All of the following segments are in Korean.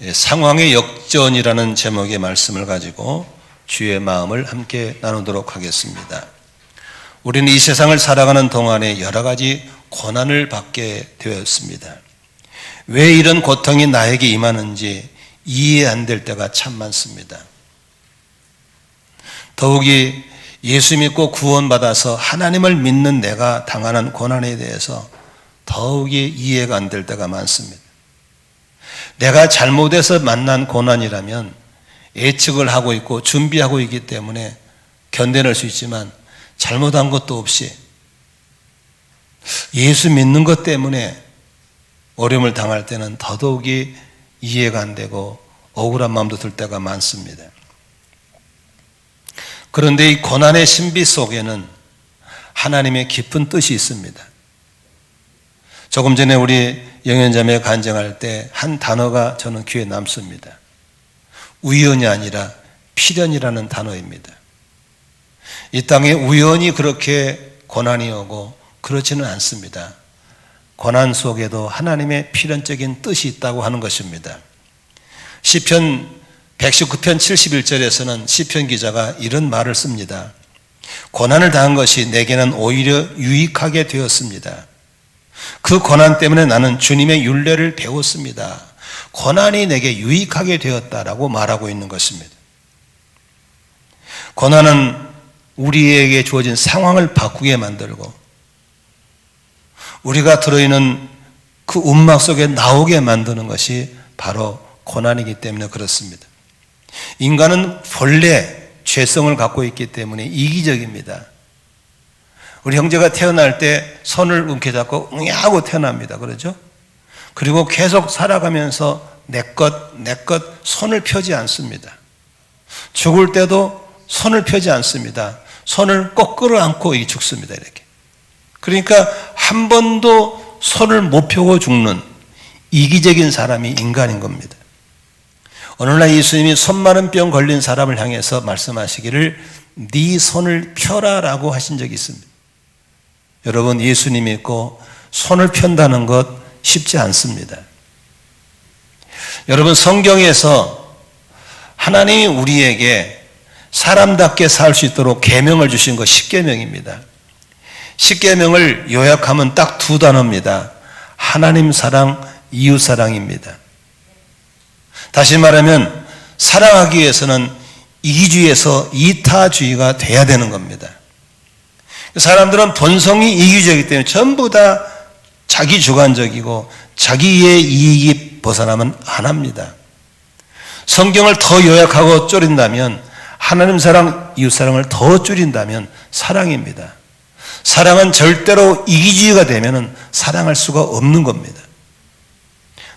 상황의 역전이라는 제목의 말씀을 가지고 주의 마음을 함께 나누도록 하겠습니다. 우리는 이 세상을 살아가는 동안에 여러 가지 고난을 받게 되었습니다. 왜 이런 고통이 나에게 임하는지 이해 안 될 때가 참 많습니다. 더욱이 예수 믿고 구원받아서 하나님을 믿는 내가 당하는 고난에 대해서 더욱이 이해가 안 될 때가 많습니다. 내가 잘못해서 만난 고난이라면 예측을 하고 있고 준비하고 있기 때문에 견뎌낼 수 있지만 잘못한 것도 없이 예수 믿는 것 때문에 어려움을 당할 때는 더더욱이 이해가 안 되고 억울한 마음도 들 때가 많습니다. 그런데 이 고난의 신비 속에는 하나님의 깊은 뜻이 있습니다. 조금 전에 우리 영현자매 간증할 때 한 단어가 저는 귀에 남습니다. 우연이 아니라 필연이라는 단어입니다. 이 땅에 우연히 그렇게 고난이 오고 그렇지는 않습니다. 고난 속에도 하나님의 필연적인 뜻이 있다고 하는 것입니다. 시편 119편 71절에서는 시편 기자가 이런 말을 씁니다. 고난을 당한 것이 내게는 오히려 유익하게 되었습니다. 그 고난 때문에 나는 주님의 율례를 배웠습니다. 고난이 내게 유익하게 되었다라고 말하고 있는 것입니다. 고난은 우리에게 주어진 상황을 바꾸게 만들고 우리가 들어있는 그 움막 속에 나오게 만드는 것이 바로 고난이기 때문에 그렇습니다. 인간은 본래 죄성을 갖고 있기 때문에 이기적입니다. 우리 형제가 태어날 때 손을 움켜잡고 응애하고 태어납니다. 그러죠? 그리고 계속 살아가면서 내 것 손을 펴지 않습니다. 죽을 때도 손을 펴지 않습니다. 손을 꼭 끌어안고 죽습니다. 이렇게. 그러니까 한 번도 손을 못 펴고 죽는 이기적인 사람이 인간인 겁니다. 오늘날 예수님이 손 마른 병 걸린 사람을 향해서 말씀하시기를 네 손을 펴라라고 하신 적이 있습니다. 여러분, 예수님 믿고 손을 편다는 것 쉽지 않습니다. 여러분, 성경에서 하나님이 우리에게 사람답게 살 수 있도록 계명을 주신 것 10계명입니다. 10계명을 요약하면 딱 두 단어입니다. 하나님 사랑, 이웃 사랑입니다. 다시 말하면 사랑하기 위해서는 이기주의에서 이타주의가 돼야 되는 겁니다. 사람들은 본성이 이기주의이기 때문에 전부 다 자기 주관적이고 자기의 이익이 벗어나면 안 합니다. 성경을 더 요약하고 줄인다면 하나님 사랑, 이웃 사랑을 더 줄인다면 사랑입니다. 사랑은 절대로 이기주의가 되면 사랑할 수가 없는 겁니다.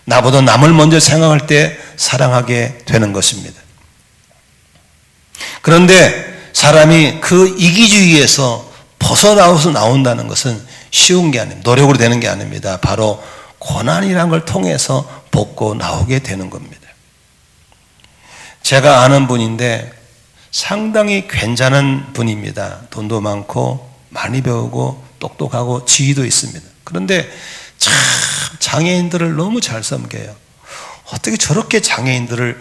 나보다 남을 먼저 생각할 때 사랑하게 되는 것입니다. 그런데 사람이 그 이기주의에서 벗어나서 나온다는 것은 쉬운 게 아닙니다. 노력으로 되는 게 아닙니다. 바로 고난이라는 걸 통해서 벗고 나오게 되는 겁니다. 제가 아는 분인데 상당히 괜찮은 분입니다. 돈도 많고 많이 배우고 똑똑하고 지위도 있습니다. 그런데 참 장애인들을 너무 잘 섬겨요. 어떻게 저렇게 장애인들을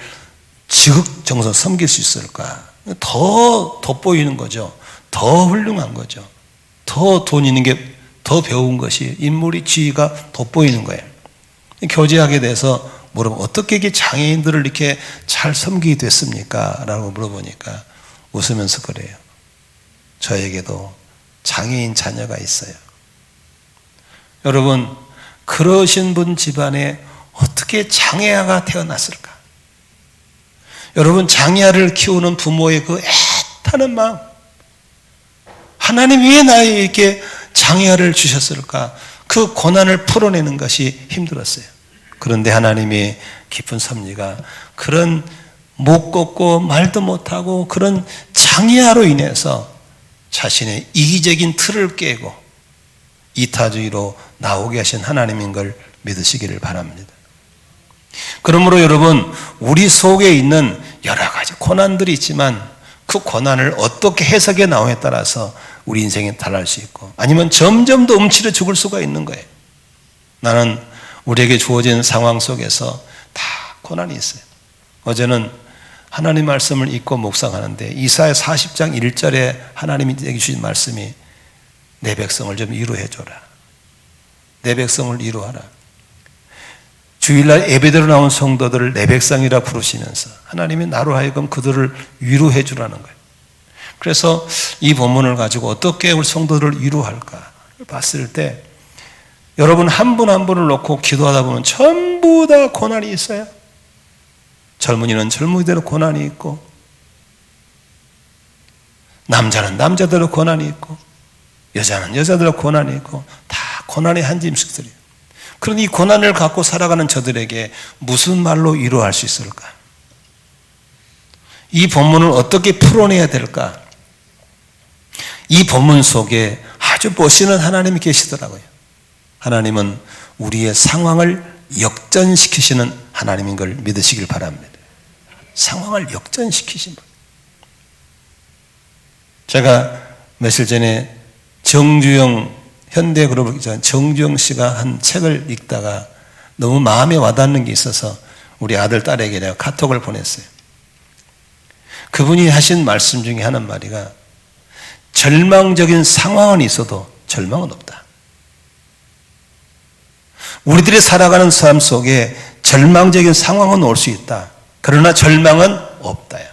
지극정성 섬길 수 있을까? 더 돋보이는 거죠. 더 훌륭한 거죠. 더 돈 있는 게 더 배운 것이 인물이 지위가 돋보이는 거예요. 교제하게 돼서 물어보면 어떻게 이게 장애인들을 이렇게 잘 섬기게 됐습니까? 라고 물어보니까 웃으면서 그래요. 저에게도 장애인 자녀가 있어요. 여러분, 그러신 분 집안에 어떻게 장애아가 태어났을까? 여러분, 장애아를 키우는 부모의 그 애타는 마음, 하나님이 왜 나에게 장애아를 주셨을까? 그 고난을 풀어내는 것이 힘들었어요. 그런데 하나님이 깊은 섭리가 그런 못 걷고 말도 못하고 그런 장애아로 인해서 자신의 이기적인 틀을 깨고 이타주의로 나오게 하신 하나님인 걸 믿으시기를 바랍니다. 그러므로 여러분, 우리 속에 있는 여러 가지 고난들이 있지만 그 고난을 어떻게 해석해 나오냐에 따라서 우리 인생이 달라질 수 있고 아니면 점점 더 움츠려 죽을 수가 있는 거예요. 나는 우리에게 주어진 상황 속에서 다 고난이 있어요. 어제는 하나님 말씀을 읽고 묵상하는데 이사야 40장 1절에 하나님이 내게 주신 말씀이 내 백성을 좀 위로해 줘라. 내 백성을 위로하라. 주일날 예배대로 나온 성도들을 내 백성이라 부르시면서 하나님이 나로 하여금 그들을 위로해 주라는 거예요. 그래서 이 본문을 가지고 어떻게 우리 성도들을 위로할까 봤을 때 여러분 한 분 한 분을 놓고 기도하다 보면 전부 다 고난이 있어요. 젊은이는 젊은이대로 고난이 있고 남자는 남자대로 고난이 있고 여자는 여자대로 고난이 있고 다 고난의 한 짐씩들이에요. 그런데 이 고난을 갖고 살아가는 저들에게 무슨 말로 위로할 수 있을까? 이 본문을 어떻게 풀어내야 될까? 이 본문 속에 아주 보시는 하나님이 계시더라고요. 하나님은 우리의 상황을 역전시키시는 하나님인 걸 믿으시길 바랍니다. 상황을 역전시키신 분. 제가 며칠 전에 정주영 현대그룹 기자 정주영 씨가 한 책을 읽다가 너무 마음에 와닿는 게 있어서 우리 아들 딸에게 내가 카톡을 보냈어요. 그분이 하신 말씀 중에 하는 말이가 절망적인 상황은 있어도 절망은 없다. 우리들이 살아가는 삶 속에 절망적인 상황은 올 수 있다. 그러나 절망은 없다요.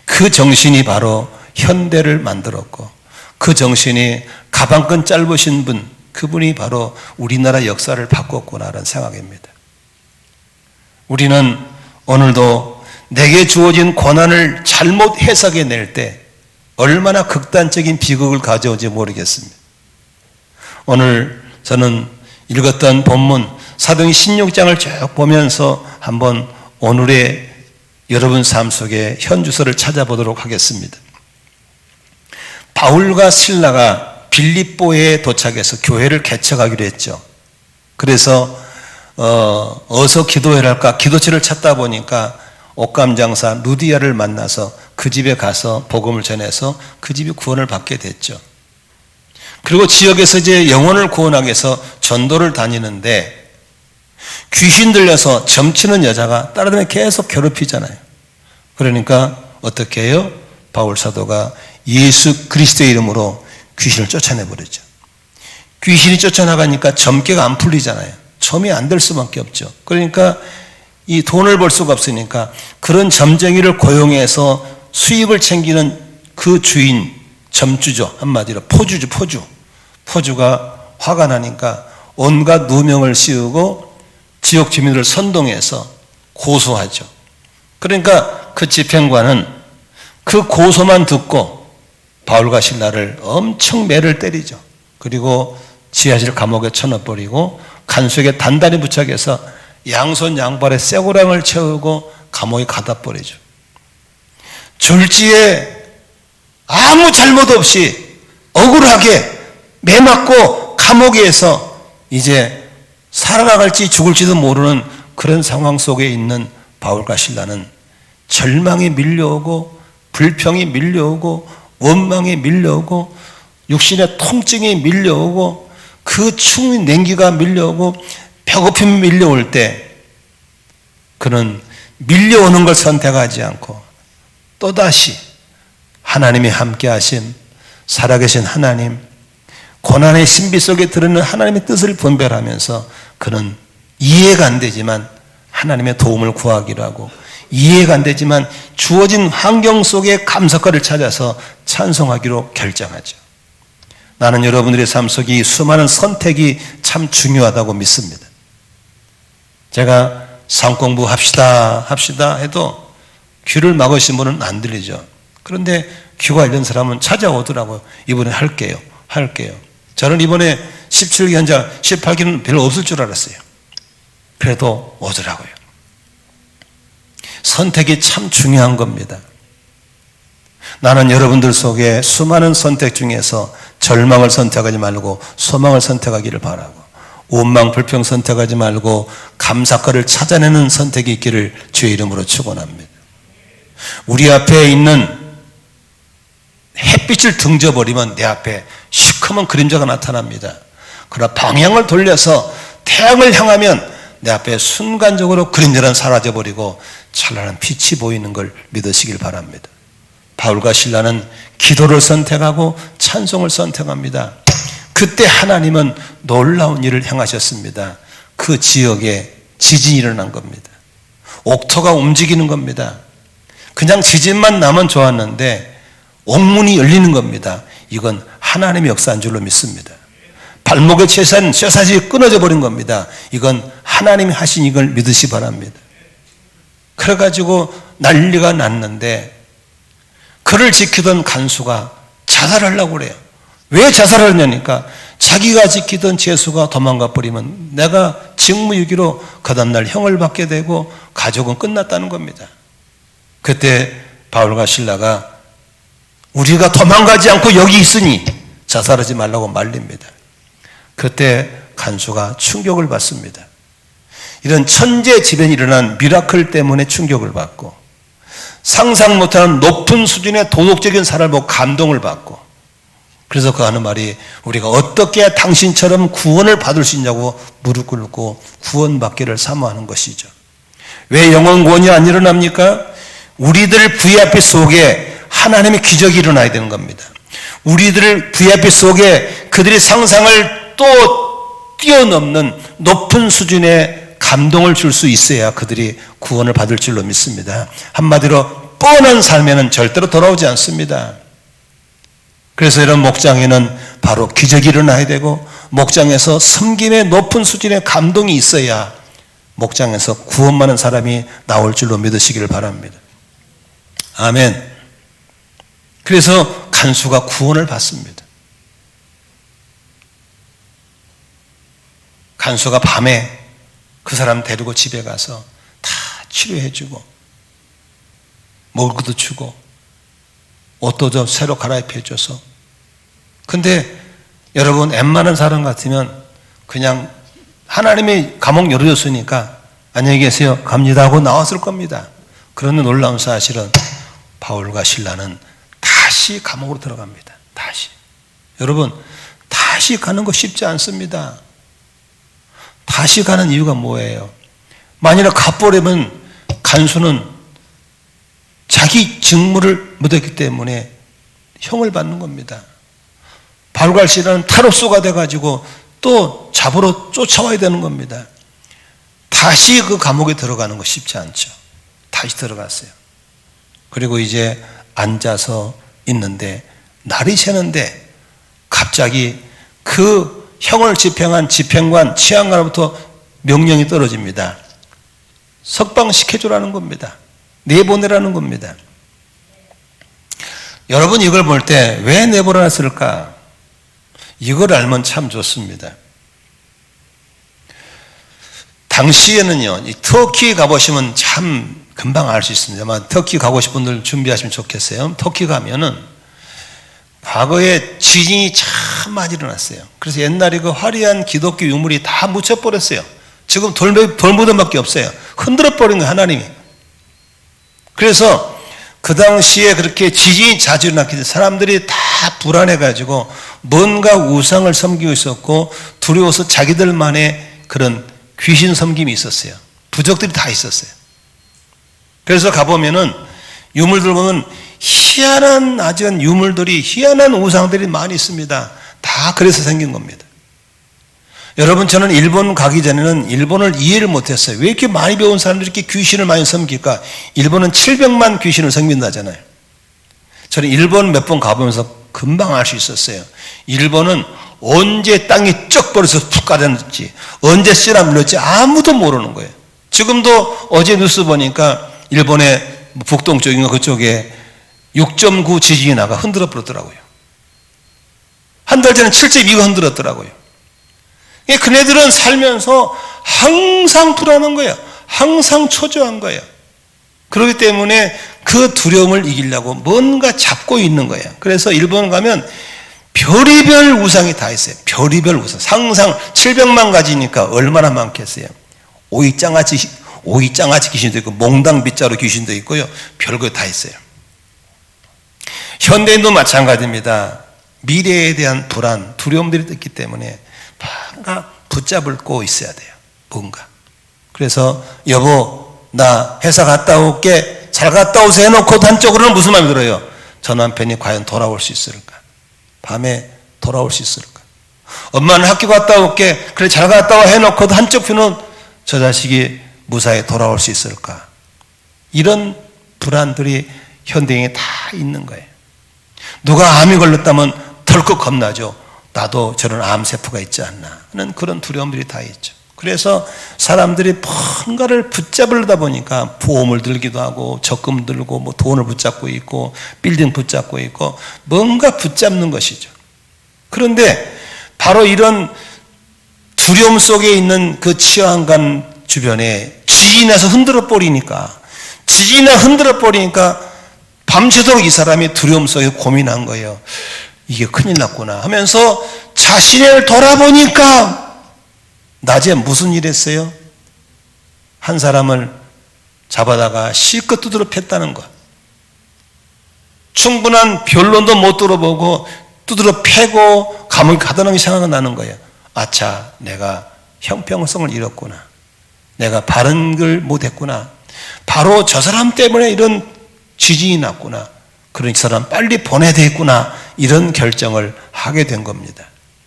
그 정신이 바로 현대를 만들었고 그 정신이 가방끈 짧으신 분, 그분이 바로 우리나라 역사를 바꿨구나라는 생각입니다. 우리는 오늘도 내게 주어진 고난을 잘못 해석해 낼 때 얼마나 극단적인 비극을 가져오지 모르겠습니다. 오늘 저는 읽었던 본문 사도행 16장을 쭉 보면서 한번 오늘의 여러분 삶 속에 현주소를 찾아보도록 하겠습니다. 바울과 실라가 빌립보에 도착해서 교회를 개척하기로 했죠. 그래서 어디서 기도회를 할까 기도처를 찾다 보니까 옷감장사 루디아를 만나서 그 집에 가서 복음을 전해서 그 집이 구원을 받게 됐죠. 그리고 지역에서 이제 영혼을 구원하기 위해서 전도를 다니는데 귀신 들려서 점치는 여자가 따라다니며 계속 괴롭히잖아요. 그러니까 어떻게 해요? 바울 사도가 예수 그리스도의 이름으로 귀신을 쫓아내버렸죠. 귀신이 쫓아나가니까 점괘가 안 풀리잖아요. 점이 안 될 수밖에 없죠. 그러니까 이 돈을 벌 수가 없으니까 그런 점쟁이를 고용해서 수입을 챙기는 그 주인, 점주죠. 한마디로 포주죠. 포주가 화가 나니까 온갖 누명을 씌우고 지역 주민들을 선동해서 고소하죠. 그러니까 그 집행관은 그 고소만 듣고 바울과 실라를 엄청 매를 때리죠. 그리고 지하실 감옥에 쳐넣어버리고 간수에게 단단히 부착해서 양손 양발에 쇠고랑을 채우고 감옥에 가다 버리죠. 졸지에 아무 잘못 없이 억울하게 매 맞고 감옥에서 이제 살아나갈지 죽을지도 모르는 그런 상황 속에 있는 바울과 실라는 절망이 밀려오고 불평이 밀려오고 원망이 밀려오고 육신의 통증이 밀려오고 그 추운 냉기가 밀려오고 배고픔이 밀려올 때 그는 밀려오는 걸 선택하지 않고 또다시 하나님이 함께 하신 살아계신 하나님, 고난의 신비 속에 들어있는 하나님의 뜻을 분별하면서 그는 이해가 안 되지만 하나님의 도움을 구하기로 하고 이해가 안 되지만 주어진 환경 속에 감사거리를 찾아서 찬송하기로 결정하죠. 나는 여러분들의 삶 속에 이 수많은 선택이 참 중요하다고 믿습니다. 제가 상공부 합시다 해도 귀를 막으신 분은 안 들리죠. 그런데 귀가 열린 사람은 찾아오더라고요. 이번에 할게요. 저는 이번에 17기 현장 18기는 별로 없을 줄 알았어요. 그래도 오더라고요. 선택이 참 중요한 겁니다. 나는 여러분들 속에 수많은 선택 중에서 절망을 선택하지 말고 소망을 선택하기를 바라고 원망 불평 선택하지 말고 감사거리를 찾아내는 선택이 있기를 주의 이름으로 축원합니다. 우리 앞에 있는 햇빛을 등져버리면 내 앞에 시커먼 그림자가 나타납니다. 그러나 방향을 돌려서 태양을 향하면 내 앞에 순간적으로 그림자는 사라져버리고 찬란한 빛이 보이는 걸 믿으시길 바랍니다. 바울과 신라는 기도를 선택하고 찬송을 선택합니다. 그때 하나님은 놀라운 일을 행하셨습니다. 그 지역에 지진이 일어난 겁니다. 옥토가 움직이는 겁니다. 그냥 지진만 나면 좋았는데 옥문이 열리는 겁니다. 이건 하나님의 역사인 줄로 믿습니다. 발목에 채산 쇠사슬이 끊어져 버린 겁니다. 이건 하나님이 하신 이걸 믿으시 바랍니다. 그래가지고 난리가 났는데 그를 지키던 간수가 자살하려고 그래요. 왜 자살을 하냐니까 자기가 지키던 죄수가 도망가 버리면 내가 직무유기로 그 다음날 형을 받게 되고 가족은 끝났다는 겁니다. 그때 바울과 실라가 우리가 도망가지 않고 여기 있으니 자살하지 말라고 말립니다. 그때 간수가 충격을 받습니다. 이런 천재지변이 일어난 미라클 때문에 충격을 받고 상상 못하는 높은 수준의 도덕적인 사람을 보고 감동을 받고 그래서 그 하는 말이 우리가 어떻게 당신처럼 구원을 받을 수 있냐고 무릎 꿇고 구원받기를 사모하는 것이죠. 왜 영원 구원이 안 일어납니까? 우리들 VIP 속에 하나님의 기적이 일어나야 되는 겁니다. 우리들 VIP 속에 그들의 상상을 또 뛰어넘는 높은 수준의 감동을 줄 수 있어야 그들이 구원을 받을 줄로 믿습니다. 한마디로 뻔한 삶에는 절대로 돌아오지 않습니다. 그래서 이런 목장에는 바로 기적이 일어나야 되고 목장에서 섬김의 높은 수준의 감동이 있어야 목장에서 구원받는 사람이 나올 줄로 믿으시기를 바랍니다. 아멘. 그래서 간수가 구원을 받습니다. 간수가 밤에 그 사람 데리고 집에 가서 다 치료해주고 먹을 것도 주고 옷도 좀 새로 갈아입혀줘서. 근데 여러분 웬만한 사람 같으면 그냥 하나님의 감옥 열어줬으니까 안녕히 계세요 갑니다 하고 나왔을 겁니다. 그런데 놀라운 사실은 바울과 실라는 다시 감옥으로 들어갑니다. 다시. 여러분 다시 가는 거 쉽지 않습니다. 다시 가는 이유가 뭐예요? 만일에 가버리면 간수는 자기 직무를 못했기 때문에 형을 받는 겁니다. 바울과 실라는 탈옥수가 돼가지고 또 잡으러 쫓아와야 되는 겁니다. 다시 그 감옥에 들어가는 거 쉽지 않죠. 다시 들어갔어요. 그리고 이제 앉아서 있는데 날이 새는데 갑자기 그 형을 집행한 집행관 치안관으로부터 명령이 떨어집니다. 석방시켜주라는 겁니다. 내보내라는 겁니다. 여러분 이걸 볼 때 왜 내보내놨을까? 이걸 알면 참 좋습니다. 당시에는요, 이 터키 가보시면 참 금방 알 수 있습니다. 아마 터키 가고 싶은 분들 준비하시면 좋겠어요. 터키 가면은 과거에 지진이 참 많이 일어났어요. 그래서 옛날에 그 화려한 기독교 유물이 다 묻혀버렸어요. 지금 돌무덤밖에 없어요. 흔들어버린 거예요, 하나님이. 그래서 그 당시에 그렇게 지진이 자주 일어났기 때문에 사람들이 다 불안해가지고 뭔가 우상을 섬기고 있었고 두려워서 자기들만의 그런 귀신 섬김이 있었어요. 부적들이 다 있었어요. 그래서 가보면은 유물들 보면 희한한 아주 유물들이 희한한 우상들이 많이 있습니다. 다 그래서 생긴 겁니다. 여러분 저는 일본 가기 전에는 일본을 이해를 못했어요. 왜 이렇게 많이 배운 사람들이 이렇게 귀신을 많이 섬길까? 일본은 700만 귀신을 섬긴다잖아요. 저는 일본 몇 번 가보면서 금방 알 수 있었어요. 일본은 언제 땅이 쩍 벌어서 푹 가라앉지 언제 씨라 물렸지 아무도 모르는 거예요. 지금도 어제 뉴스 보니까 일본의 북동쪽인가 그쪽에 6.9 지진이 나가 흔들어 버렸더라고요. 한 달 전에 7.2가 흔들었더라고요. 그네들은 살면서 항상 불안한 거예요. 항상 초조한 거예요. 그렇기 때문에 그 두려움을 이기려고 뭔가 잡고 있는 거예요. 그래서 일본 가면 별의별 우상이 다 있어요. 별의별 우상. 상상 700만 가지니까 얼마나 많겠어요. 오이장아찌 귀신도 있고 몽당 빗자루 귀신도 있고요. 별거 다 있어요. 현대인도 마찬가지입니다. 미래에 대한 불안, 두려움들이 있기 때문에 뭔가 붙잡고 있어야 돼요. 뭔가. 그래서 여보 나 회사 갔다 올게 잘 갔다 오세요 해놓고 한쪽으로는 무슨 마음이 들어요? 저 남편이 과연 돌아올 수 있을까? 밤에 돌아올 수 있을까? 엄마는 학교 갔다 올게 그래 잘 갔다 와 해놓고도 한쪽편은 저 자식이 무사히 돌아올 수 있을까? 이런 불안들이 현대인에 다 있는 거예요. 누가 암이 걸렸다면 덜컥 겁나죠. 나도 저런 암세포가 있지 않나 하는 그런 두려움들이 다 있죠. 그래서 사람들이 뭔가를 붙잡으려다 보니까 보험을 들기도 하고 적금 들고 뭐 돈을 붙잡고 있고 빌딩 붙잡고 있고 뭔가 붙잡는 것이죠. 그런데 바로 이런 두려움 속에 있는 그 치유한관 주변에 지진이 나서 흔들어 버리니까 밤새도록 이 사람이 두려움 속에 고민한 거예요. 이게 큰일 났구나 하면서 자신을 돌아보니까 낮에 무슨 일 했어요? 한 사람을 잡아다가 실컷 두드러 팼다는 것. 충분한 변론도 못 들어보고 두드러 패고 감옥에 가다는 게 생각이 나는 거예요. 아차, 내가 형평성을 잃었구나. 내가 바른 걸 못했구나. 바로 저 사람 때문에 이런 지진이 났구나. 그런 사람 빨리 보내야 되겠구나. 이런 결정을 하게 된 겁니다.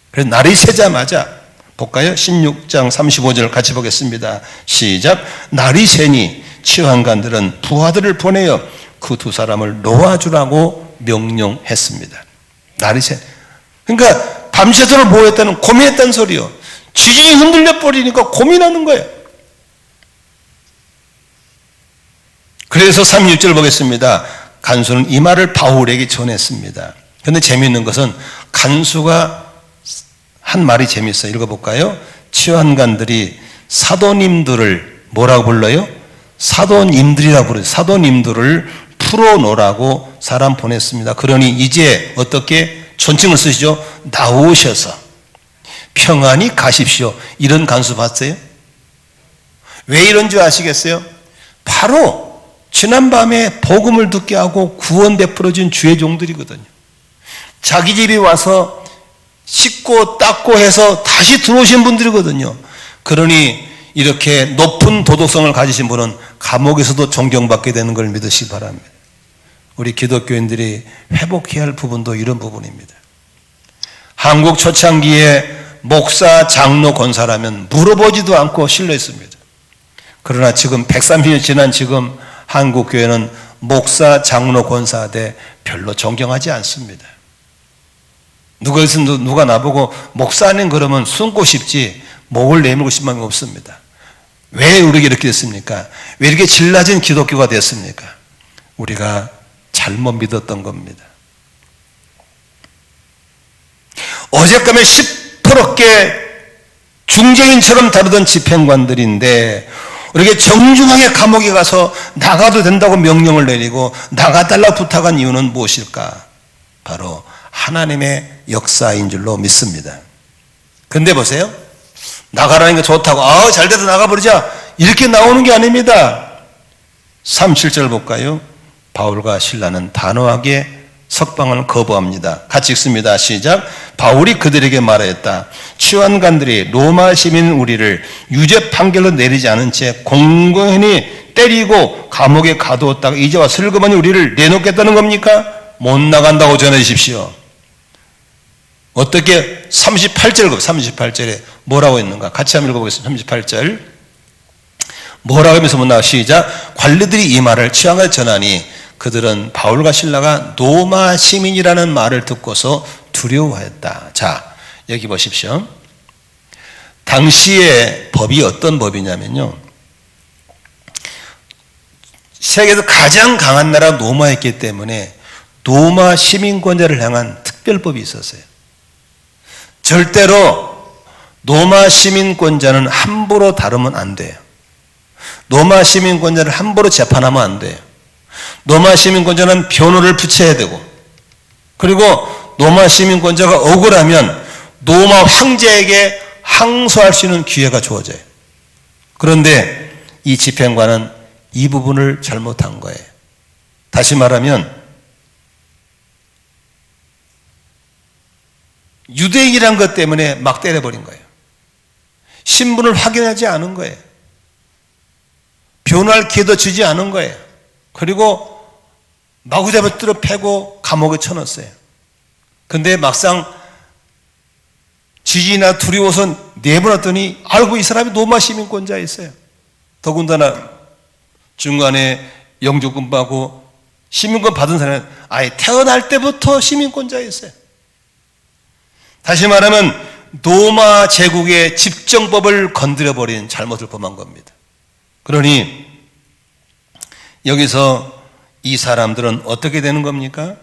그래서 날이 새자마자 볼까요? 16장 35절 같이 보겠습니다. 시작. 날이 새니 치유한관들은 부하들을 보내어 그 두 사람을 놓아주라고 명령했습니다. 날이 새. 그러니까 밤새도록 뭐 했다는 고민했다는 소리요. 지진이 흔들려 버리니까 고민하는 거예요. 그래서 36절 보겠습니다. 간수는 이 말을 바울에게 전했습니다. 그런데 재미있는 것은 간수가 한 말이 재미있어요. 읽어볼까요? 치유한관들이 사도님들을 뭐라고 불러요? 사도님들이라고 부르죠. 사도님들을 풀어놓으라고 사람 보냈습니다. 그러니 이제 어떻게 존칭을 쓰시죠? 나오셔서 평안히 가십시오. 이런 간수 봤어요? 왜 이런 줄 아시겠어요? 바로 지난밤에 복음을 듣게 하고 구원 베풀어준 주의 종들이거든요. 자기 집에 와서 씻고 닦고 해서 다시 들어오신 분들이거든요. 그러니 이렇게 높은 도덕성을 가지신 분은 감옥에서도 존경받게 되는 걸 믿으시기 바랍니다. 우리 기독교인들이 회복해야 할 부분도 이런 부분입니다. 한국 초창기에 목사, 장로, 권사라면 물어보지도 않고 신뢰했습니다. 그러나 지금 130년 지난 지금 한국교회는 목사, 장로, 권사대 별로 존경하지 않습니다. 누가 나보고 목사님 그러면 숨고 싶지 목을 내밀고 싶은 마음이 없습니다. 왜 우리가 이렇게 됐습니까? 왜 이렇게 질라진 기독교가 됐습니까? 우리가 잘못 믿었던 겁니다. 어젯밤에 시퍼렇게 중재인처럼 다루던 집행관들인데 이렇게 정중하게 감옥에 가서 나가도 된다고 명령을 내리고 나가달라고 부탁한 이유는 무엇일까? 바로 하나님의 역사인 줄로 믿습니다. 그런데 보세요. 나가라는 게 좋다고 잘 돼서 나가버리자 이렇게 나오는 게 아닙니다. 37절 볼까요? 바울과 실라는 단호하게 석방을 거부합니다. 같이 읽습니다. 시작. 바울이 그들에게 말하였다. 치유한관들이 로마 시민 우리를 유죄 판결로 내리지 않은 채 공공연히 때리고 감옥에 가두었다가 이제 와 슬그머니 우리를 내놓겠다는 겁니까? 못 나간다고 전해주십시오. 어떻게 38절에 뭐라고 했는가? 같이 한번 읽어보겠습니다. 38절 뭐라고 하면서 못 나가? 시작. 관리들이 이 말을 치유한관에 전하니 그들은 바울과 실라가 로마 시민이라는 말을 듣고서 두려워했다. 자, 여기 보십시오. 당시의 법이 어떤 법이냐면요. 세계에서 가장 강한 나라 로마였기 때문에 로마 시민권자를 향한 특별법이 있었어요. 절대로 로마 시민권자는 함부로 다루면 안 돼요. 로마 시민권자를 함부로 재판하면 안 돼요. 로마 시민권자는 변호를 붙여야 되고, 그리고 로마 시민권자가 억울하면 로마 황제에게 항소할 수 있는 기회가 주어져요. 그런데 이 집행관은 이 부분을 잘못한 거예요. 다시 말하면 유대인이란 것 때문에 막 때려버린 거예요. 신분을 확인하지 않은 거예요. 변호할 기회도 주지 않은 거예요. 그리고 마구잡이로 패고 감옥에 쳐넣었어요. 근데 막상 지지나 두려워서 내보냈더니 알고 이 사람이 로마 시민권자였어요. 더군다나 중간에 영주권 받고 시민권 받은 사람은 아예 태어날 때부터 시민권자였어요. 다시 말하면 로마 제국의 집정법을 건드려버린 잘못을 범한 겁니다. 그러니 여기서 이 사람들은 어떻게 되는 겁니까?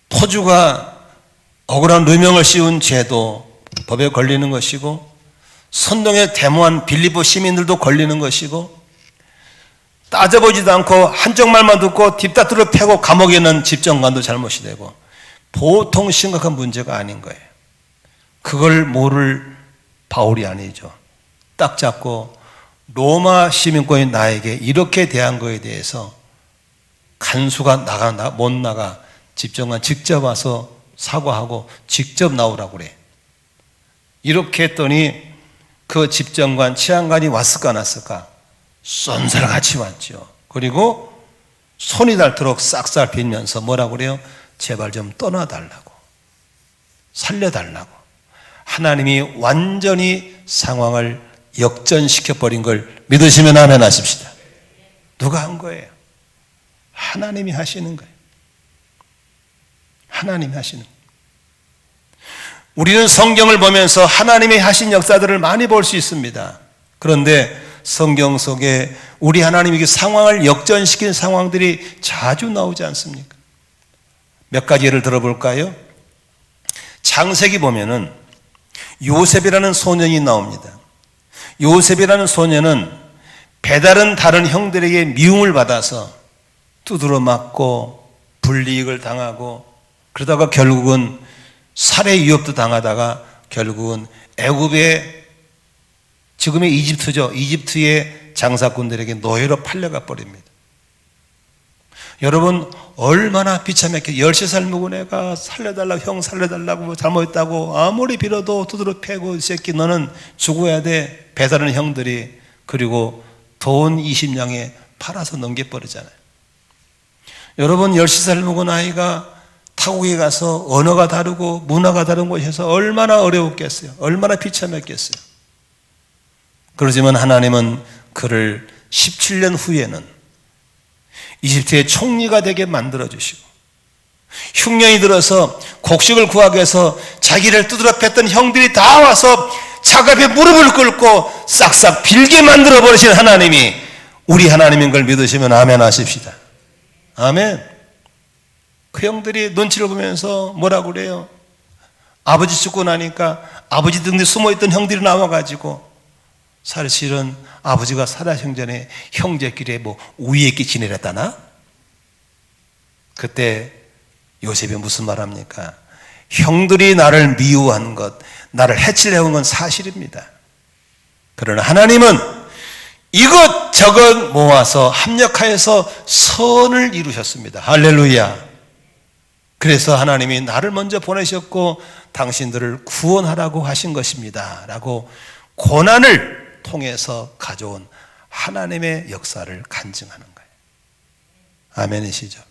포주가 억울한 누명을 씌운 죄도 법에 걸리는 것이고, 선동에 데모한 빌립보 시민들도 걸리는 것이고, 따져보지도 않고 한쪽 말만 듣고 뒷다투를 패고 감옥에 있는 집정관도 잘못이 되고, 보통 심각한 문제가 아닌 거예요. 그걸 모를 바울이 아니죠. 딱 잡고 로마 시민권이 나에게 이렇게 대한 거에 대해서 간수가 못 나가 집정관 직접 와서 사과하고 직접 나오라고 그래. 이렇게 했더니 그 집정관 치안관이 왔을까 안 왔을까? 쏜살같이 왔죠. 그리고 손이 닳도록 싹싹 빌면서 뭐라고 그래요? 제발 좀 떠나달라고, 살려달라고. 하나님이 완전히 상황을 역전시켜버린 걸 믿으시면 아멘 하십시다. 누가 한 거예요? 하나님이 하시는 거예요. 하나님이 하시는 거예요. 우리는 성경을 보면서 하나님이 하신 역사들을 많이 볼 수 있습니다. 그런데 성경 속에 우리 하나님이 상황을 역전시킨 상황들이 자주 나오지 않습니까? 몇 가지 예를 들어볼까요? 창세기 보면은 요셉이라는 소년이 나옵니다. 요셉이라는 소년은 배다른 다른 형들에게 미움을 받아서 두드러 맞고 불이익을 당하고, 그러다가 결국은 살해 위협도 당하다가 결국은 애굽의, 지금의 이집트죠, 이집트의 장사꾼들에게 노예로 팔려가 버립니다. 여러분 얼마나 비참했게, 13살 먹은 애가 살려달라고, 형 살려달라고, 잘못했다고 아무리 빌어도 두드러 패고, 이 새끼 너는 죽어야 돼, 배다른 형들이. 그리고 돈 20냥에 팔아서 넘겨버리잖아요. 여러분 13살 먹은 아이가 타국에 가서 언어가 다르고 문화가 다른 곳에서 얼마나 어려웠겠어요. 얼마나 비참했겠어요. 그러지만 하나님은 그를 17년 후에는 이집트의 총리가 되게 만들어주시고, 흉년이 들어서 곡식을 구하기 위해서 자기를 두드러 팼던 형들이 다 와서 자기 앞에 무릎을 꿇고 싹싹 빌게 만들어 버리신 하나님이 우리 하나님인 걸 믿으시면 아멘 하십시다. 아멘. 그 형들이 눈치를 보면서 뭐라고 그래요? 아버지 죽고 나니까 아버지 등에 숨어있던 형들이 나와가지고, 사실은 아버지가 살아생 전에 형제끼리 뭐 우애끼 지내랬다나? 그때 요셉이 무슨 말 합니까? 형들이 나를 미워한 것, 나를 해치려온 건 사실입니다. 그러나 하나님은 이것저것 모아서 합력하여서 선을 이루셨습니다. 할렐루야. 그래서 하나님이 나를 먼저 보내셨고 당신들을 구원하라고 하신 것입니다 라고 고난을 통해서 가져온 하나님의 역사를 간증하는 거예요. 아멘이시죠?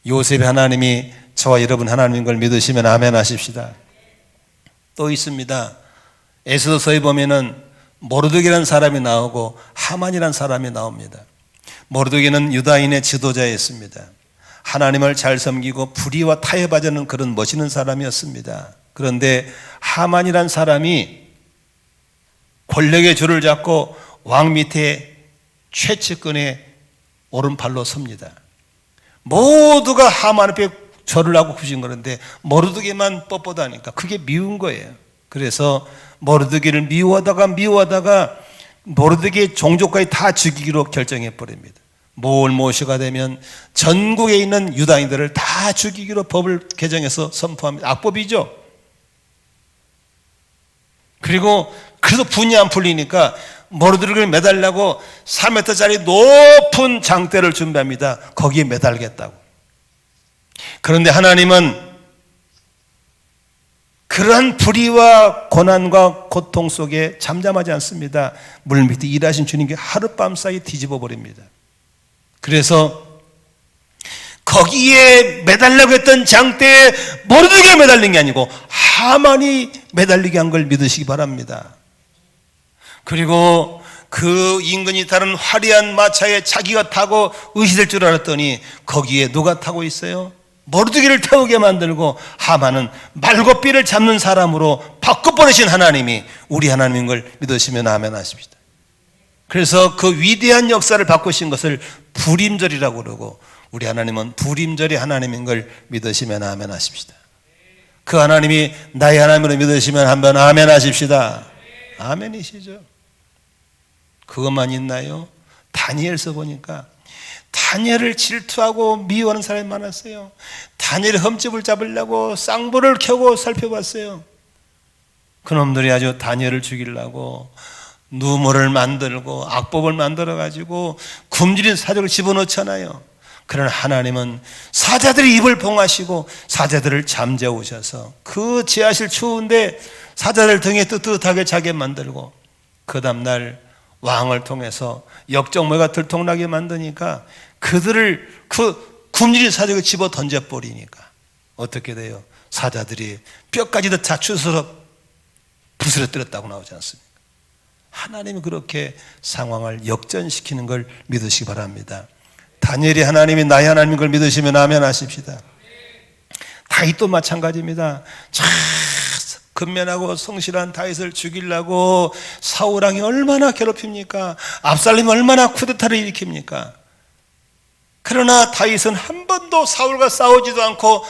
요셉의 하나님이 저와 여러분 하나님인 걸 믿으시면 아멘 하십시다. 또 있습니다. 에스더서에 보면은 모르드게라는 사람이 나오고 하만이라는 사람이 나옵니다. 모르드게는 유다인의 지도자였습니다. 하나님을 잘 섬기고 불의와 타협하지 않는 그런 멋있는 사람이었습니다. 그런데 하만이라는 사람이 권력의 줄을 잡고 왕 밑에 최측근의 오른팔로 섭니다. 모두가 하만 앞에 절을 하고 구신 거는데 모르드게만 뻣뻣하니까 그게 미운 거예요. 그래서 모르드게를 미워하다가 모르드게 종족까지 다 죽이기로 결정해 버립니다. 모시가 되면 전국에 있는 유다인들을 다 죽이기로 법을 개정해서 선포합니다. 악법이죠. 그리고 그래도 분이 안 풀리니까 모르드게를 매달려고 3m짜리 높은 장대를 준비합니다. 거기에 매달겠다고. 그런데 하나님은 그러한 불의와 고난과 고통 속에 잠잠하지 않습니다. 물 밑에 일하신 주님께 하룻밤 사이 뒤집어 버립니다. 그래서 거기에 매달려고 했던 장대에 모르드게가 매달린 게 아니고 하만이 매달리게 한 걸 믿으시기 바랍니다. 그리고 그 임금이 타는 화려한 마차에 자기가 타고 의시될 줄 알았더니 거기에 누가 타고 있어요? 모르드게를 태우게 만들고 하만은 말고삐를 잡는 사람으로 바꿔버리신 하나님이 우리 하나님인 걸 믿으시면 아멘 하십시다. 그래서 그 위대한 역사를 바꾸신 것을 불임절이라고 그러고 우리 하나님은 불임절이 하나님인 걸 믿으시면 아멘 하십시다. 그 하나님이 나의 하나님으로 믿으시면 한번 아멘 하십시다. 아멘이시죠. 그것만 있나요? 다니엘서 보니까 다니엘을 질투하고 미워하는 사람이 많았어요. 다니엘의 흠집을 잡으려고 쌍불을 켜고 살펴봤어요. 그놈들이 아주 다니엘을 죽이려고 누모를 만들고 악법을 만들어가지고 굶주린 사족을 집어넣잖아요. 그러나 하나님은 사자들이 입을 봉하시고 사자들을 잠재우셔서 그 지하실 추운데 사자들 등에 뜨뜻하게 자게 만들고 그 다음날 왕을 통해서 역정모가 들통나게 만드니까 그들을 그 굶주린 사족에 집어 던져버리니까 어떻게 돼요? 사자들이 뼈까지도 다 추서서 부스러뜨렸다고 나오지 않습니까? 하나님이 그렇게 상황을 역전시키는 걸 믿으시기 바랍니다. 다니엘이 하나님이 나의 하나님인 걸 믿으시면 아멘 하십시다. 다윗도 마찬가지입니다. 참 근면하고 성실한 다윗을 죽이려고 사울왕이 얼마나 괴롭힙니까? 압살롬이 얼마나 쿠데타를 일으킵니까? 그러나 다윗은 한 번도 사울과 싸우지도 않고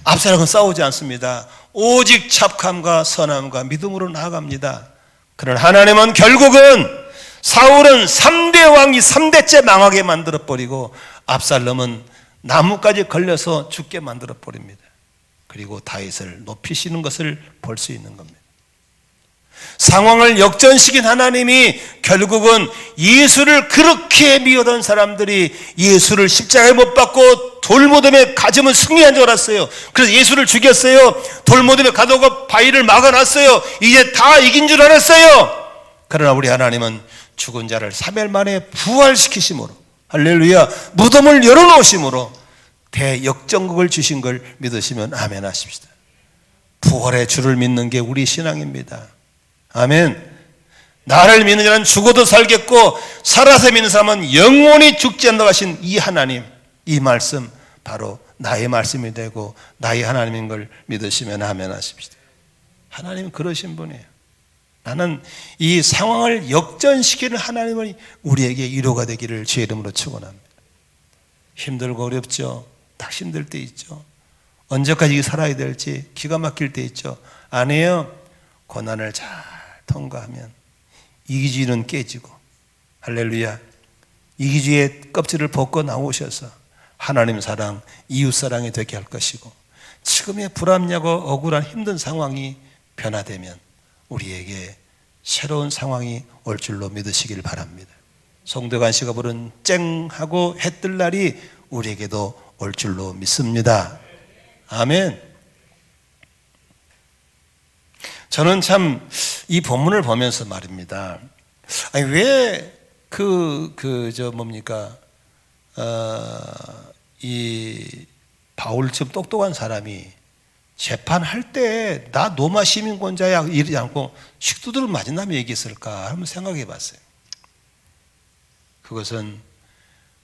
압살롬과 싸우지 않습니다. 오직 착함과 선함과 믿음으로 나아갑니다. 그러나 하나님은 결국은 사울은 3대 왕이 3대째 망하게 만들어버리고 압살롬은 나무까지 걸려서 죽게 만들어버립니다. 그리고 다윗을 높이시는 것을 볼 수 있는 겁니다. 상황을 역전시킨 하나님이 결국은 예수를 그렇게 미워하던 사람들이 예수를 십자가에 못 박고 돌무덤에 가지면 승리한 줄 알았어요. 그래서 예수를 죽였어요. 돌무덤에 가두고 바위를 막아놨어요. 이제 다 이긴 줄 알았어요. 그러나 우리 하나님은 죽은 자를 3일 만에 부활시키심으로 할렐루야 무덤을 열어놓으심으로 대역전극을 주신 걸 믿으시면 아멘 하십시다. 부활의 주를 믿는 게 우리 신앙입니다. 아멘. 나를 믿는 자는 죽어도 살겠고 살아서 믿는 사람은 영원히 죽지 않는다고 하신 이 하나님, 이 말씀 바로 나의 말씀이 되고 나의 하나님인 걸 믿으시면 아멘 하십시다. 하나님은 그러신 분이에요. 나는 이 상황을 역전시키는 하나님을 우리에게 위로가 되기를 주의 이름으로 축원합니다. 힘들고 어렵죠. 다 힘들 때 있죠. 언제까지 살아야 될지 기가 막힐 때 있죠. 아니에요. 고난을 잘 통과하면 이기주의는 깨지고 할렐루야 이기주의의 껍질을 벗고 나오셔서 하나님 사랑, 이웃 사랑이 되게 할 것이고 지금의 불합리하고 억울한 힘든 상황이 변화되면 우리에게 새로운 상황이 올 줄로 믿으시길 바랍니다. 송대관 씨가 부른 쨍하고 해 뜰 날이 우리에게도 올 줄로 믿습니다. 아멘. 저는 참 이 본문을 보면서 말입니다. 아니 왜 이 바울처럼 똑똑한 사람이 재판할 때 나 로마 시민권자야 이러지 않고 식도들을 맞은 다음에 얘기했을까 한번 생각해 봤어요. 그것은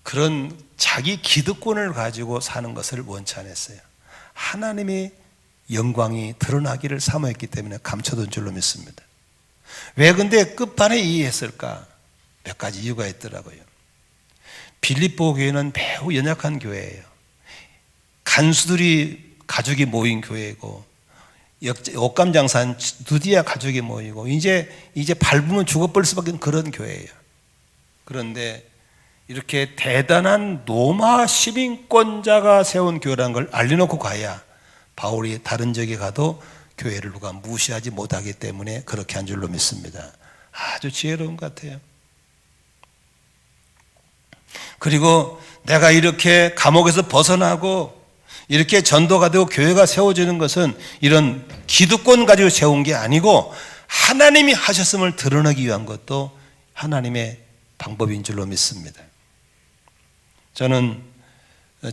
그런 자기 기득권을 가지고 사는 것을 원치 않았어요. 하나님의 영광이 드러나기를 사모했기 때문에 감춰둔 줄로 믿습니다. 왜 근데 끝판에 이해했을까? 몇 가지 이유가 있더라고요. 빌립보 교회는 매우 연약한 교회예요. 간수들이 가족이 모인 교회고 옷감장산 누디아 가족이 모이고 이제 밟으면 죽어버릴 수밖에 없는 그런 교회예요. 그런데 이렇게 대단한 로마 시민권자가 세운 교회라는 걸 알려놓고 가야 바울이 다른 지역에 가도 교회를 누가 무시하지 못하기 때문에 그렇게 한 줄로 믿습니다. 아주 지혜로운 것 같아요. 그리고 내가 이렇게 감옥에서 벗어나고 이렇게 전도가 되고 교회가 세워지는 것은 이런 기득권 가지고 세운 게 아니고 하나님이 하셨음을 드러내기 위한 것도 하나님의 방법인 줄로 믿습니다. 저는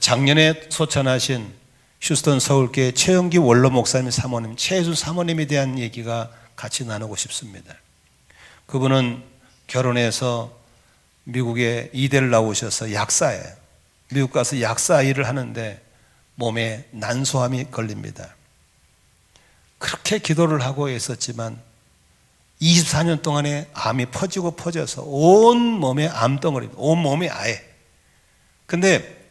작년에 소천하신 휴스턴 서울교회 최영기 원로 목사님 사모님, 최혜수 사모님에 대한 얘기가 같이 나누고 싶습니다. 그분은 결혼해서 미국에 이대를 나오셔서 약사예요. 미국 가서 약사 일을 하는데 몸에 난소암이 걸립니다. 그렇게 기도를 하고 있었지만 24년 동안에 암이 퍼져서 온 몸에 암덩어리, 온 몸이 아예. 근데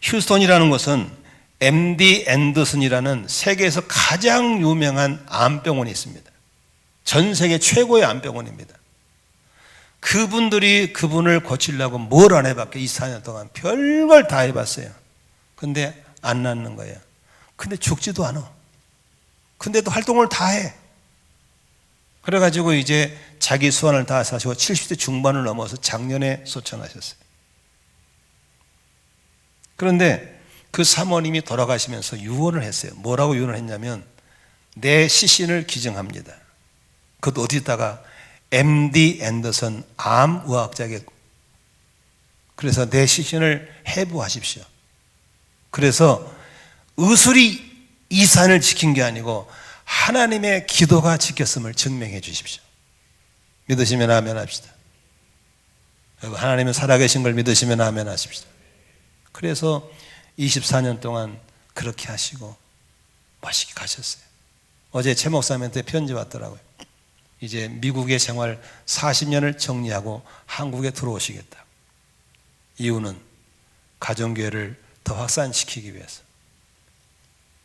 휴스턴이라는 곳은 MD 앤더슨이라는 세계에서 가장 유명한 암병원이 있습니다. 전 세계 최고의 암병원입니다. 그분들이 그분을 고치려고 뭘 안 해봤게 24년 동안 별걸 다 해봤어요. 근데 안 낫는 거예요. 근데 죽지도 않아. 근데도 활동을 다 해. 그래가지고 이제 자기 소원을 다 사시고 70대 중반을 넘어서 작년에 소천하셨어요. 그런데 그 사모님이 돌아가시면서 유언을 했어요. 뭐라고 유언을 했냐면 내 시신을 기증합니다. 그것도 어디다가 MD 앤더슨 암의학자에게, 그래서 내 시신을 해부하십시오. 그래서 의술이 이 산을 지킨 게 아니고 하나님의 기도가 지켰음을 증명해 주십시오. 믿으시면 아멘 합시다. 하나님은 살아계신 걸 믿으시면 아멘 하십시다. 그래서 24년 동안 그렇게 하시고 맛있게 가셨어요. 어제 최 목사님한테 편지 왔더라고요. 이제 미국의 생활 40년을 정리하고 한국에 들어오시겠다. 이유는 가정교회를 더 확산시키기 위해서.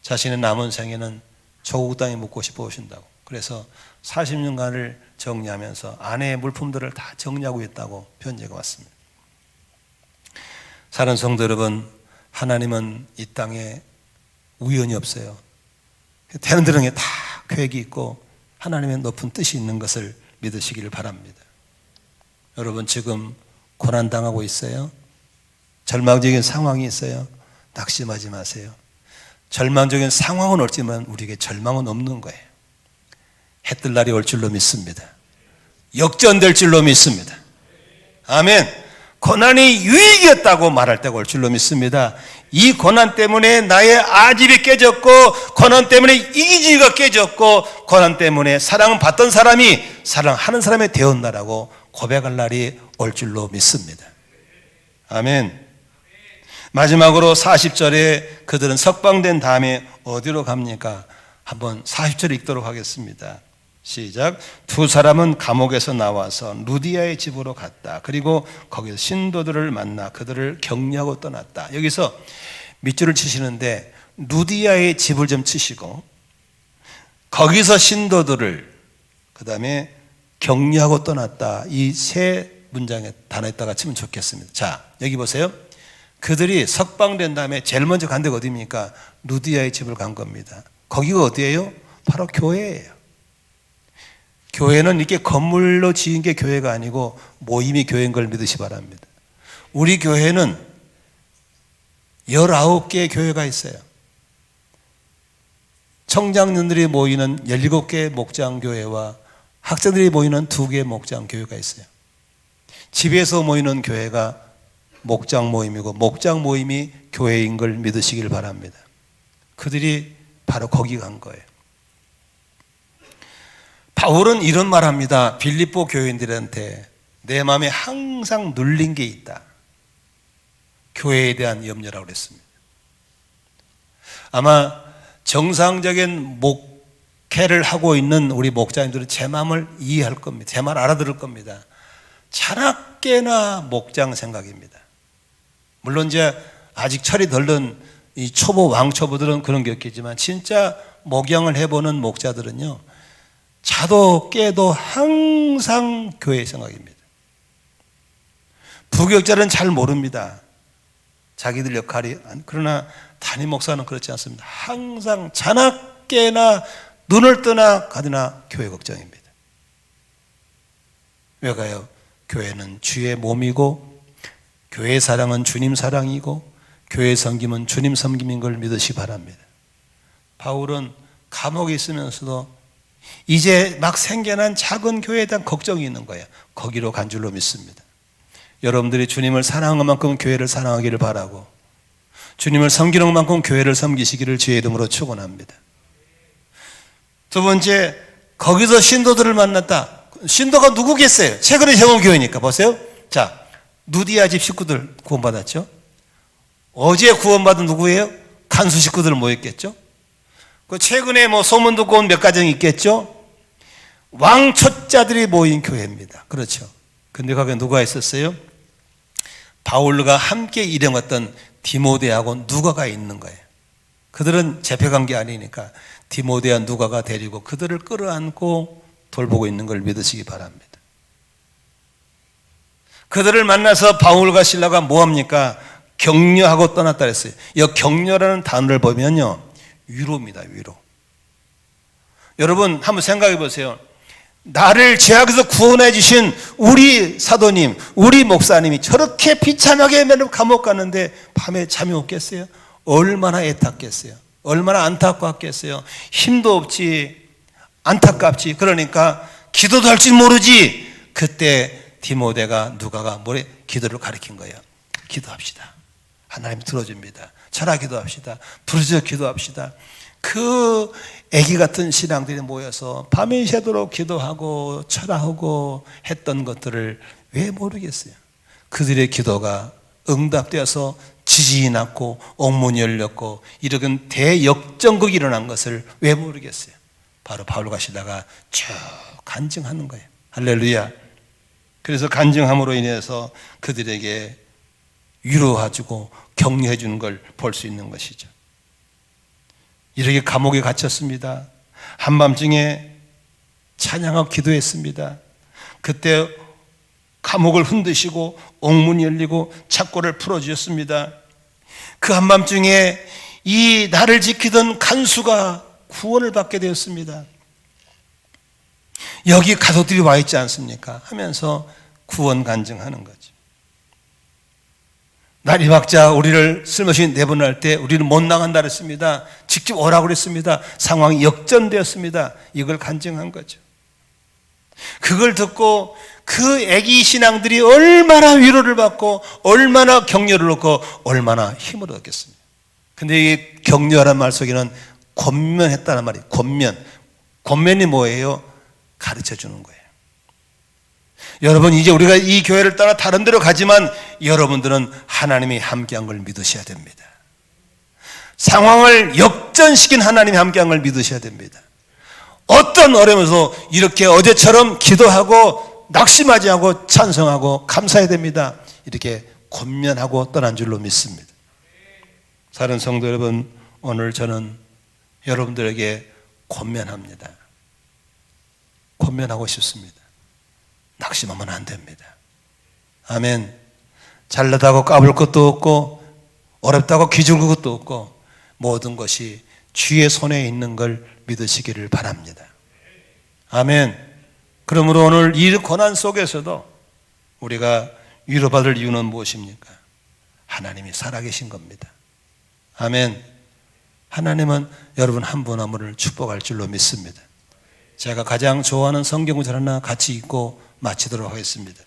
자신의 남은 생에는 조국 땅에 묵고 싶어 오신다고. 그래서 40년간을 정리하면서 아내의 물품들을 다 정리하고 있다고 편지가 왔습니다. 사랑하는 성도 여러분, 하나님은 이 땅에 우연이 없어요. 되는 대로 다 계획이 있고 하나님의 높은 뜻이 있는 것을 믿으시기를 바랍니다. 여러분 지금 고난당하고 있어요? 절망적인 상황이 있어요? 낙심하지 마세요. 절망적인 상황은 없지만 우리에게 절망은 없는 거예요. 해 뜰 날이 올 줄로 믿습니다. 역전될 줄로 믿습니다. 아멘. 고난이 유익이었다고 말할 때가 올 줄로 믿습니다. 이 고난 때문에 나의 아집이 깨졌고, 고난 때문에 이기주의가 깨졌고, 고난 때문에 사랑을 받던 사람이 사랑하는 사람이 되었나라고 고백할 날이 올 줄로 믿습니다. 아멘. 마지막으로 40절에 그들은 석방된 다음에 어디로 갑니까? 한번 40절 읽도록 하겠습니다. 시작. 두 사람은 감옥에서 나와서 루디아의 집으로 갔다. 그리고 거기서 신도들을 만나 그들을 격려하고 떠났다. 여기서 밑줄을 치시는데 루디아의 집을 좀 치시고 거기서 신도들을 그 다음에 격려하고 떠났다. 이 세 문장에 단어에다가 치면 좋겠습니다. 자, 여기 보세요. 그들이 석방된 다음에 제일 먼저 간 데가 어디입니까? 루디아의 집을 간 겁니다. 거기가 어디예요? 바로 교회예요. 교회는 이렇게 건물로 지은 게 교회가 아니고 모임이 교회인 걸 믿으시 바랍니다. 우리 교회는 19개의 교회가 있어요. 청장년들이 모이는 17개의 목장교회와 학생들이 모이는 2개의 목장교회가 있어요. 집에서 모이는 교회가 목장 모임이고 목장 모임이 교회인 걸 믿으시길 바랍니다. 그들이 바로 거기 간 거예요. 바울은 이런 말 합니다. 빌립보 교인들한테 내 마음에 항상 눌린 게 있다. 교회에 대한 염려라고 그랬습니다. 아마 정상적인 목회를 하고 있는 우리 목자님들은 제 마음을 이해할 겁니다. 제 말 알아들을 겁니다. 자나깨나 목장 생각입니다. 물론 이제 아직 철이 덜 든 이 초보 왕초보들은 그런 게 없겠지만 진짜 목양을 해보는 목자들은요, 자도 깨도 항상 교회 생각입니다. 부교육자는 잘 모릅니다. 자기들 역할이. 그러나 담임 목사는 그렇지 않습니다. 항상 자나 깨나 눈을 뜨나 가드나 교회 걱정입니다. 왜가요? 교회는 주의 몸이고 교회 사랑은 주님 사랑이고 교회 섬김은 주님 섬김인 걸 믿으시기 바랍니다. 바울은 감옥에 있으면서도 이제 막 생겨난 작은 교회에 대한 걱정이 있는 거예요. 거기로 간 줄로 믿습니다. 여러분들이 주님을 사랑한 만큼 교회를 사랑하기를 바라고 주님을 섬기는 만큼 교회를 섬기시기를 주의 이름으로 축원합니다. 두 번째, 거기서 신도들을 만났다. 신도가 누구겠어요? 최근에 세운 교회니까. 보세요. 자, 누디아 집 식구들 구원받았죠? 어제 구원받은 누구예요? 간수 식구들 모였겠죠? 그 최근에 뭐 소문 듣고 온 몇 가정이 있겠죠? 왕초자들이 모인 교회입니다. 그렇죠. 근데 거기에 누가 있었어요? 바울과 함께 일해왔던 디모데하고 누가가 있는 거예요. 그들은 잡혀간 게 아니니까 디모데와 누가가 데리고 그들을 끌어안고 돌보고 있는 걸 믿으시기 바랍니다. 그들을 만나서 바울과 실라가 뭐합니까? 격려하고 떠났다 그랬어요. 이 격려라는 단어를 보면요, 위로입니다. 위로. 여러분 한번 생각해 보세요. 나를 죄악에서 구원해 주신 우리 사도님, 우리 목사님이 저렇게 비참하게 매일 감옥 갔는데 밤에 잠이 없겠어요? 얼마나 애탔겠어요? 얼마나 안타깝겠어요? 힘도 없지, 안타깝지. 그러니까 기도도 할 줄 모르지. 그때 디모데가 누가가 뭐래? 기도를 가르친 거예요. 기도합시다. 하나님 들어줍니다. 철학 기도합시다. 부르짖어 기도합시다. 그 애기 같은 신앙들이 모여서 밤이 새도록 기도하고 철학하고 했던 것들을 왜 모르겠어요? 그들의 기도가 응답되어서 지진이 났고 옥문이 열렸고 이런 대역전극이 일어난 것을 왜 모르겠어요? 바로 바울과 실라가 쭉 간증하는 거예요. 할렐루야. 그래서 간증함으로 인해서 그들에게 위로해주고 격려해 주는 걸 볼 수 있는 것이죠. 이렇게 감옥에 갇혔습니다. 한밤중에 찬양하고 기도했습니다. 그때 감옥을 흔드시고 옥문이 열리고 착고를 풀어주셨습니다. 그 한밤중에 이 나를 지키던 간수가 구원을 받게 되었습니다. 여기 가족들이 와 있지 않습니까? 하면서 구원 간증하는 거죠. 날이 밝자 우리를 쓸모없이 내보낼 때 우리는 못 나간다 그랬습니다. 직접 오라고 그랬습니다. 상황이 역전되었습니다. 이걸 간증한 거죠. 그걸 듣고 그 애기 신앙들이 얼마나 위로를 받고 얼마나 격려를 얻고 얼마나 힘을 얻겠습니까? 근데 이 격려라는 말 속에는 권면했다는 말이에요. 권면이 뭐예요? 가르쳐 주는 거예요. 여러분, 이제 우리가 이 교회를 따라 다른 데로 가지만 여러분들은 하나님이 함께한 걸 믿으셔야 됩니다. 상황을 역전시킨 하나님이 함께한 걸 믿으셔야 됩니다. 어떤 어려움에서 이렇게 어제처럼 기도하고 낙심하지 않고 찬송하고 감사해야 됩니다. 이렇게 권면하고 떠난 줄로 믿습니다. 사랑하는 성도 여러분, 오늘 저는 여러분들에게 권면합니다. 권면하고 싶습니다. 낙심하면 안 됩니다. 아멘. 잘나다고 까불 것도 없고 어렵다고 기죽을 것도 없고 모든 것이 주의 손에 있는 걸 믿으시기를 바랍니다. 아멘. 그러므로 오늘 이 고난 속에서도 우리가 위로받을 이유는 무엇입니까? 하나님이 살아계신 겁니다. 아멘. 하나님은 여러분 한 분 한 분을 축복할 줄로 믿습니다. 제가 가장 좋아하는 성경구절 하나 같이 읽고 마치도록 하겠습니다.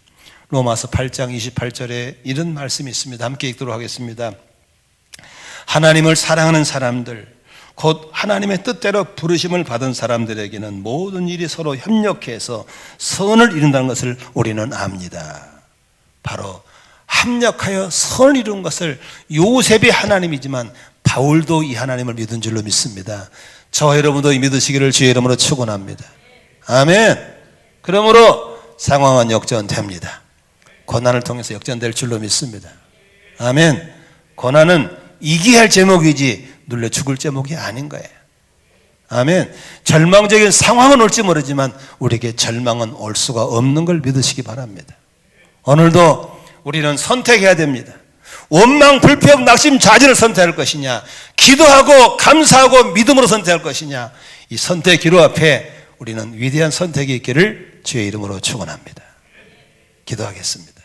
로마서 8장 28절에 이런 말씀이 있습니다. 함께 읽도록 하겠습니다. 하나님을 사랑하는 사람들, 곧 하나님의 뜻대로 부르심을 받은 사람들에게는 모든 일이 서로 협력해서 선을 이룬다는 것을 우리는 압니다. 바로 합력하여 선을 이룬 것을 요셉이 하나님이지만 바울도 이 하나님을 믿은 줄로 믿습니다. 저와 여러분도 믿으시기를 주의 이름으로 축원합니다. 아멘. 그러므로 상황은 역전됩니다. 고난을 통해서 역전될 줄로 믿습니다. 아멘. 고난은 이겨야 할 제목이지 눌려 죽을 제목이 아닌 거예요. 아멘. 절망적인 상황은 올지 모르지만 우리에게 절망은 올 수가 없는 걸 믿으시기 바랍니다. 오늘도 우리는 선택해야 됩니다. 원망, 불평, 낙심, 좌절을 선택할 것이냐, 기도하고 감사하고 믿음으로 선택할 것이냐, 이 선택 기로 앞에 우리는 위대한 선택이 있기를 주의 이름으로 축원합니다. 기도하겠습니다.